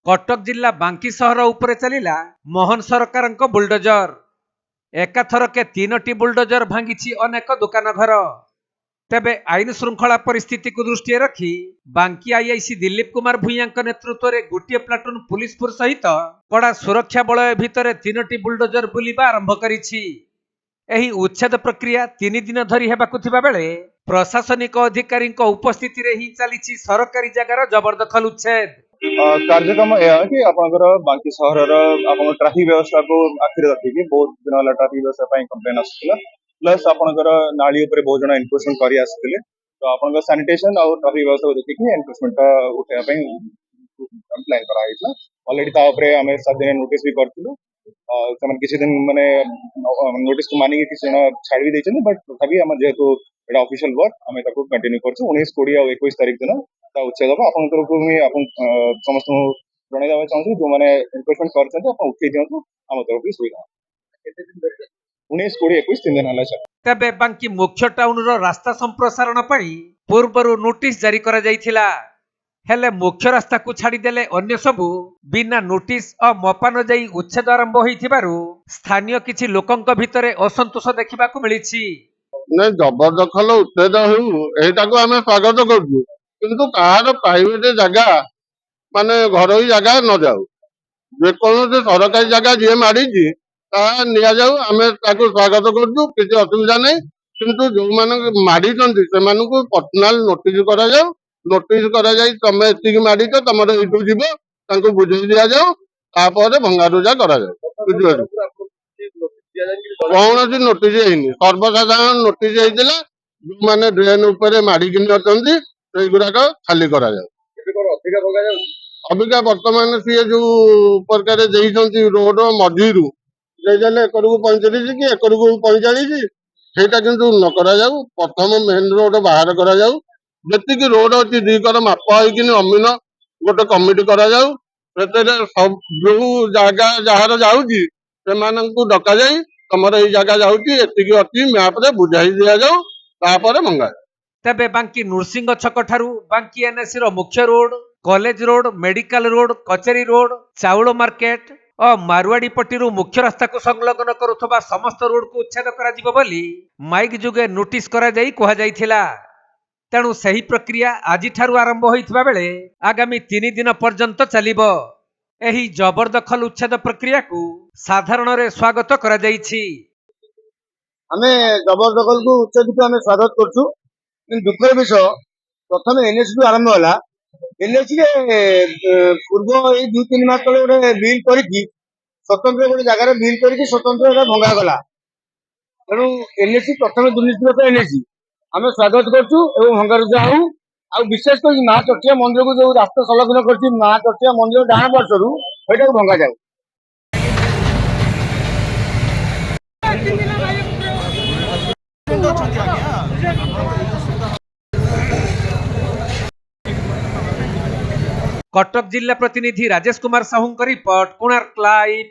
कटक जिला बांकी सहर उपरे चलिला मोहन सरकार बुलडोजर। एकाथरके 3टी बुलडोजर भांगी अनेक दुकान घर। तेबे आईन श्रृंखला परिस्थिति को दृष्टि रखी बांकी आईआईसी दिलीप कुमार भूया नेतृत्व में गोटे प्लाटून पुलिस फोर्स सहित कड़ा सुरक्षा बलय भितर 3टी बुलडोजर बुलिबा आरंभ करिछि। एही उच्छेद प्रक्रिया 3 दिन धरी हेबाकु थिबा बेले प्रशासनिक अधिकारी उपस्थिति रे ही चलीछि सरकारी जगार जबरदखल उच्छेद। कार्यक्रम यह कि आपनकर बांकी सहर ट्राफिक व्यवस्था को आखिर रखिकी बहुत दिन वाला ट्राफिक व्यवस्था कंप्लेन आसला प्लस आपनकर नाली ऊपर बहुत जन एनफोर्समेंट करी आसथिले तो आपनकर सैनिटेशन और ट्राफिक व्यवस्था को देखिकी एनफोर्समेंट उठाया प्लान करा हितला। ऑलरेडी ता ऊपर हमें 7 दिन नोटिस भी करथिलु समान किसी दिन माने नोटिस को मानिके किसी जन छाड़ भी देछन बट तथापि हम जेहेतु एटा ऑफिशियल वर्क हमें ताको कंटिन्यू करछु। 19 20 और 21 तारिख दिन उच्छेद हम आपन तरफ समस्त जन देवा चाहूँ जो मैंने एनफोर्समेंट कर उठे दिखाँ आम तरफ सुविधा 19 20 21 3 दिन है। तेबे बांकी मुख्य टाउन रो रास्ता संप्रसारण पई पूर्वरु नोटिस जारी करा जायथिला हेले मुख्य रास्ता को छाड़ी देले अन्य सबु बिना नोटिस और मपान जाई उच्छेद आरंभ होइथिबारु स्थानीय किछि लोकंक भितरे असंतोष देखिबा को मिलिछि। नै जबरदखल उच्छेद हेउ एटाको हमें स्वागत करछु किंतु कहार प्राइवेट जगह माने घरोई जगह न जाऊ जेकोसी सरकारी जगह जी मारी निया जाऊ आम स्वागत करूँ किसी असुविधा नहीं किंतु जो मानक मारी पर्सनाल नोटिस करा जाऊ नोटिस करा जाई तमे एतिक मारी तमर एठू जीव तांको बुझे दिया जाऊ तापर भंगारुजा करा जाऊ बुझियो कौन नोटिस हैनी सर्वसाधारण नोटिस होइतिला जो माने ड्रेन ऊपर मारी किन अछंती सेई गुराक खाली करा जाऊ। अबिका वर्तमान सी जो प्रकार रोड मझीरू देदेले एकरकू 35 कि एकरकू 45 सेटा किंतु न करा जाऊ प्रथम मेन रोड बाहर करा जाऊ जेतिकी रोड अच्छी दीकर माप होइकिन अमीन गोटे कमिटी करा जाऊ जो जगह जार जाऊँगी से डका जाई तमर ये जगह जाऊँगी एतिकी अच्छी मैप रे बुझाई दिया जाऊ तापर मंगा। तेबे बांकी नृसिंह छक ठारू बांकी एनएसी रो मुख्य road college road medical road कचेरी रोड चाउल मार्केट और मारवाड़ी पट्टी मुख्य रास्ता को संलग्न करुवा समस्त रोड को उच्छेद करा बोली माइक जुगे नोटिस करा जाई कहा जाइथिला। तेणु सही प्रक्रिया आज ठारू आरंभ होइथिबा बेले आगामी 3 दिन पर्यंत चलिबो। एही जबरदखल उच्छेद प्रक्रिया को साधारण रे स्वागत करा जाइछि। हमें जबरदखल को उच्छेद को हमें स्वागत करछु दुखर विषय प्रथम एनएससी आरंभ होला एनएससी पूर्व 2-3 मास तले गोटे बिल करी स्वतंत्र गोटे जगह बिल करी स्वतंत्र भंगा गला तेणु एनएससी प्रथम दुर्नीतिग्रस्त एनएससी हमें स्वागत करछु एवं भंगारुजा हो आ विशेष कर माँ चटिया मंदिर को जो रास्ता संलग्न करछि माँ चटिया मंदिर डाण पार्श्वरू सेटा भंगा जाऊ। कटक जिला प्रतिनिधि राजेश कुमार साहू रिपोर्ट कोणार्क लाइव।